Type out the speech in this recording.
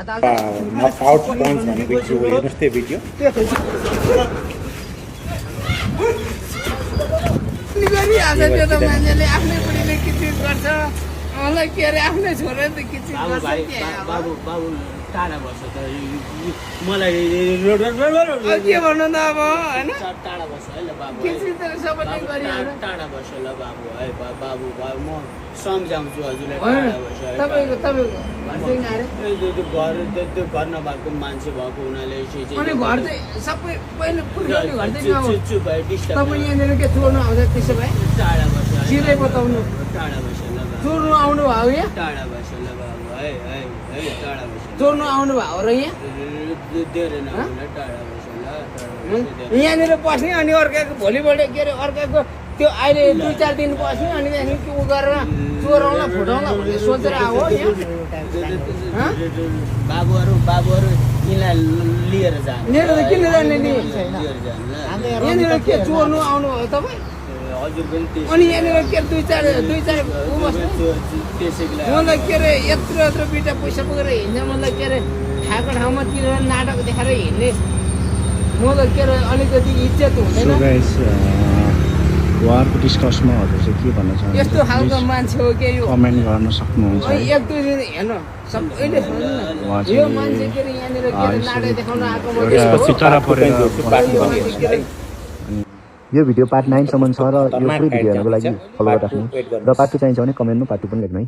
Knockout points भनेको चाहिँ हेर्नुहोस् त्यो भिडियो गरिहाल्छ त्यो त मान्छेले आफ्नै बुढीले किचित गर्छ मलाई के अरे आफ्नै छोराले त किचित गर्छ बाबु बाबु टाढा बस्छ त मलाई के भन्नु त अब होइन टाढा बस्छ है ल बाबु किचित त सबैले गरिहाल्छ टाढा बस्छ ल बाबु है बाबु म सम्झाउँछु हजुरलाई टाढा बस्छ है तपाईँको घर त्यो घर नभएको मान्छे भएको हुनाले अनि घर चाहिँ सबै पहिले पुर्ख्यौली घर चाहिँ चुप भए डिस्टर्ब तपाईँ यहाँनिर के चोर्नु आउँछ त्यसो भए टाढा बस्छ सिधै बताउनु टाढा बस्छ ल बाबु चोर्नु आउनु भयो यहाँ टाढा बस्छ ल बाबु है टाढा बस्छ चोर्नु आउनु भयो र यहाँ धेरै नहुँला टाढा बस्छ ल यहाँनिर पस्ने अनि अर्काको भोलिपल्ट के अरे अर्काको त्यो अहिले 2-4 दिन बस्ने अनि त्यहाँदेखि उ गरेर चोराउला फुटाउला भन्ने सोचेर आऊ यहाँ बाबुहरू यिनलाई लिएर जाने लिएर त किन जाने नि लिएर जाने ल यहाँनिर के चोर्नु आउनु भयो तपाईँ हजुर पनि अनि यहाँनिर के 2-4 उ बस्नु त्यसैको लागि मलाई के अरे यत्रो बिटा पैसा बोकेर हिँड्छ मलाई के अरे खाएको ठाउँमा तिर नाटक देखाएर हिँड्ने मलाई के अरे अलिकति इज्जत हुँदैन उहाँहरूको डिस्कसमा हजुर चाहिँ के भन्न चाहनुहुन्छ यस्तो खालको मान्छे हो के यो कमेन्ट गर्न सक्नुहुन्छ है। 1-2 दिन हेर्नु सबैले सुन्नु न यो मान्छे के अरे यहाँनिर के अरे नाटक देखाउन आएको त्यसपछि टाढा परेर मान्छे यो भिडियो पार्ट 9 सम्म छ र यो पुरै भिडियो हेर्नको लागि फलो गरिराख्नु र पार्ट 2 चाहिन्छ भने कमेन्टमा पार्ट 2 पनि लेख्नु है।